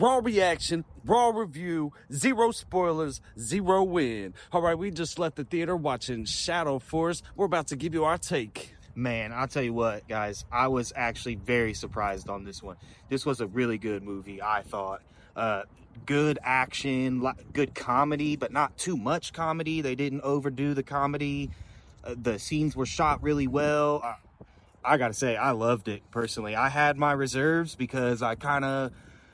Raw reaction, raw review, zero spoilers, zero win. All right, we just left the theater watching Shadow Force. We're about to give you our take. Man, I'll tell you what, guys, I was actually very surprised on this one. This was a really good movie, I thought. Good action, good comedy, but not too much comedy. They didn't overdo the comedy. The scenes were shot really well. I gotta say, I loved it, personally. I had my reserves because I kind of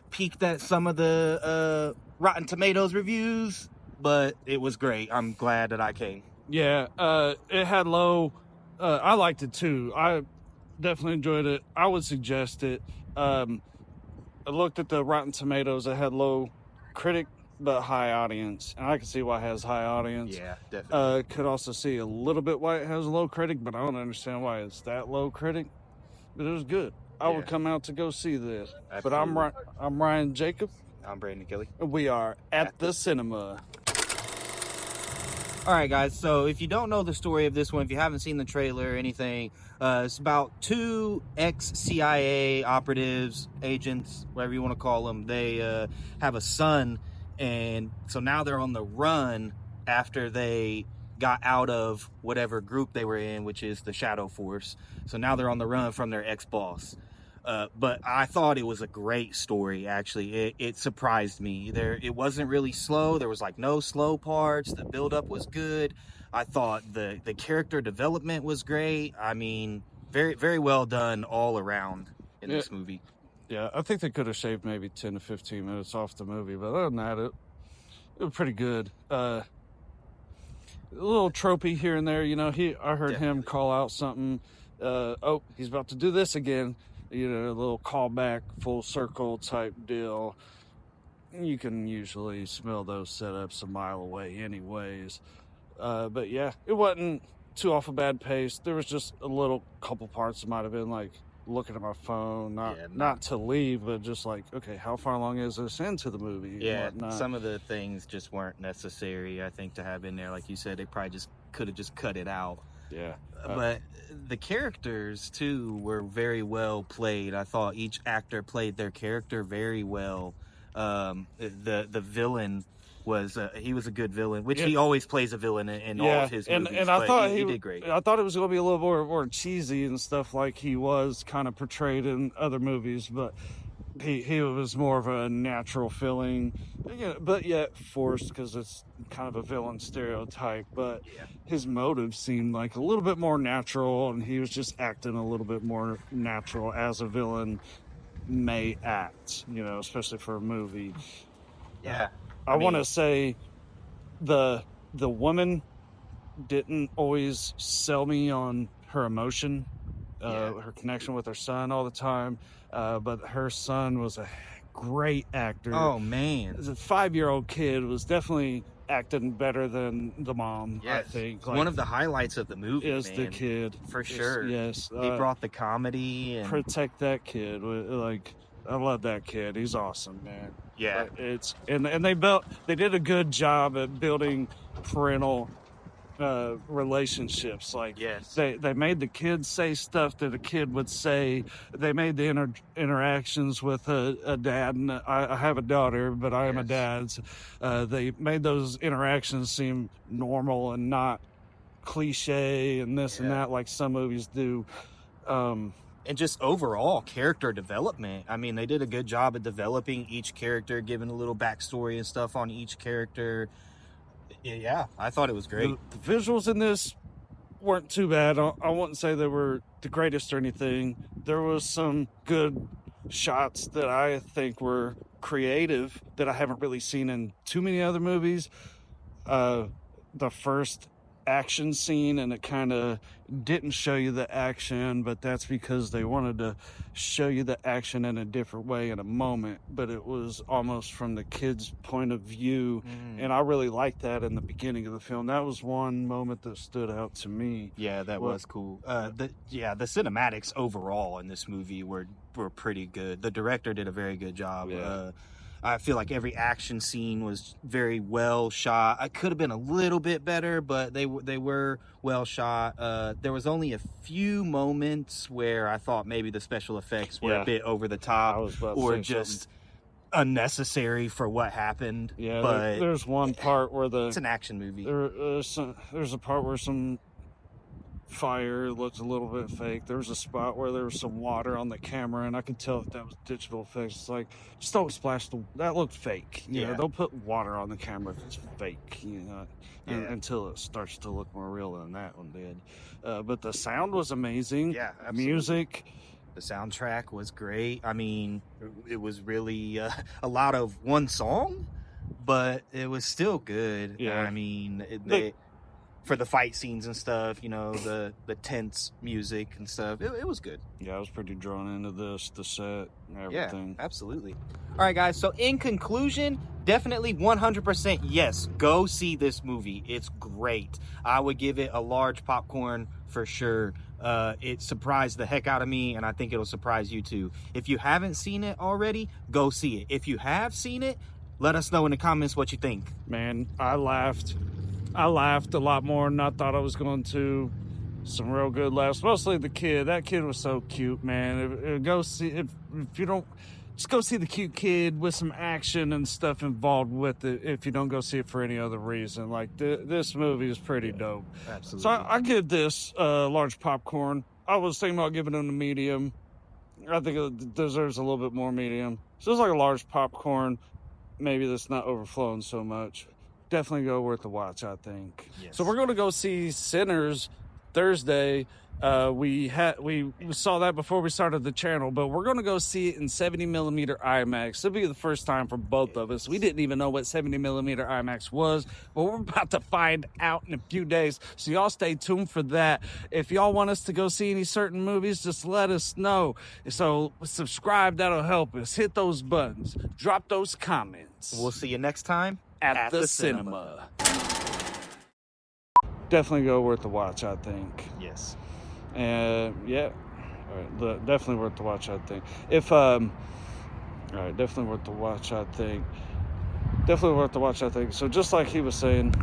peeked at some of the Rotten Tomatoes reviews, but it was great. I'm glad that I came. Yeah, it had low... I liked it too. I definitely enjoyed it. I would suggest it. I looked at the Rotten Tomatoes. It had low critic but high audience, and I can see why it has high audience. Yeah, definitely. Could also see a little bit why it has a low critic, but I don't understand why it's that low critic. But it was good. I would come out to go see this. Absolutely. But I'm Ryan Jacob. I'm Brandon Kelly. We are at the cinema. All right, guys, so if you don't know the story of this one, if you haven't seen the trailer or anything, it's about two ex-CIA operatives, agents, whatever you want to call them. They have a son, and so now they're on the run after they got out of whatever group they were in, which is the Shadow Force. So now they're on the run from their ex-boss. But I thought it was a great story, actually. It surprised me. It wasn't really slow. There was like no slow parts. The buildup was good. I thought the character development was great. I mean, very, very well done all around in this movie. Yeah, I think they could have shaved maybe 10 to 15 minutes off the movie, but other than that, it was pretty good. A little tropey here and there, you know. I heard him call out something. Oh, he's about to do this again. You know, a little callback, full circle type deal. You can usually smell those setups a mile away anyways. But yeah, it wasn't too off a bad pace. There was just a little couple parts that might have been like looking at my phone, not to leave, but just like, okay, how far along is this into the movie? Yeah, some of the things just weren't necessary, I think, to have in there. Like you said, they probably just could have just cut it out. Yeah. But the characters, too, were very well played. I thought each actor played their character very well. The villain was he was a good villain, which he always plays a villain in all of his movies. And I thought he did great. I thought it was going to be a little more cheesy and stuff like he was kind of portrayed in other movies, but he was more of a natural feeling, but yet forced because it's kind of a villain stereotype. But his motives seemed like a little bit more natural, and he was just acting a little bit more natural as a villain may act, especially for a movie. Yeah. I want to say the woman didn't always sell me on her emotion, her connection with her son all the time. But her son was a great actor. Oh, man. As a 5-year-old kid was definitely acting better than the mom, I think. Like, one of the highlights of the movie is the kid. For sure. Yes. He brought the comedy. And protect that kid. Like, I love that kid. He's awesome, man. Yeah. And they did a good job at building parental relationships. Like, they made the kids say stuff that a kid would say. They made the interactions with a dad, and I have a daughter, but I am a dad. They made those interactions seem normal and not cliche and this and that like some movies do. And just overall character development. I mean, they did a good job at developing each character, giving a little backstory and stuff on each character. Yeah, I thought it was great. The visuals in this weren't too bad. I wouldn't say they were the greatest or anything. There was some good shots that I think were creative that I haven't really seen in too many other movies. The first action scene, and it kind of didn't show you the action, but that's because they wanted to show you the action in a different way in a moment, but it was almost from the kid's point of view. And I really liked that in the beginning of the film. That was one moment that stood out to me. Yeah, that was cool. The cinematics overall in this movie were pretty good. The director did a very good job. I feel like every action scene was very well shot. I could have been a little bit better, but they were well shot. There was only a few moments where I thought maybe the special effects were a bit over the top, or just unnecessary for what happened. Yeah, but there's one part where it's an action movie. There's a part where some fire looked a little bit fake. There was a spot where there was some water on the camera, and I could tell that was digital effects. It's like, just don't splash that looked fake. You know, don't put water on the camera if it's fake. You know, until it starts to look more real than that one did. But the sound was amazing. Yeah, absolutely. Music. The soundtrack was great. I mean, it was really a lot of one song, but it was still good. Yeah. I mean, for the fight scenes and stuff, you know, the tense music and stuff, it was good. Yeah, I was pretty drawn into this, the set, and everything. Yeah, absolutely. All right, guys. So in conclusion, definitely 100% yes, go see this movie. It's great. I would give it a large popcorn for sure. It surprised the heck out of me, and I think it'll surprise you too. If you haven't seen it already, go see it. If you have seen it, let us know in the comments what you think. Man, I laughed a lot more than I thought I was going to. Some real good laughs, mostly the kid. That kid was so cute, man. Go see, if you don't, just go see the cute kid with some action and stuff involved with it. If you don't go see it for any other reason, like this movie is pretty dope. Absolutely. So I give this large popcorn. I was thinking about giving it a medium. I think it deserves a little bit more medium. So it's like a large popcorn. Maybe that's not overflowing so much. Definitely worth the watch, I think. Yes. So we're going to go see Sinners Thursday. We saw that before we started the channel, but we're going to go see it in 70mm IMAX. It'll be the first time for both of us. We didn't even know what 70mm IMAX was, but we're about to find out in a few days. So y'all stay tuned for that. If y'all want us to go see any certain movies, just let us know. So subscribe, that'll help us. Hit those buttons. Drop those comments. We'll see you next time at the cinema. Definitely worth the watch, I think. Yes. Yeah. All right. Definitely worth the watch, I think. All right. Definitely worth the watch, I think. So just like he was saying,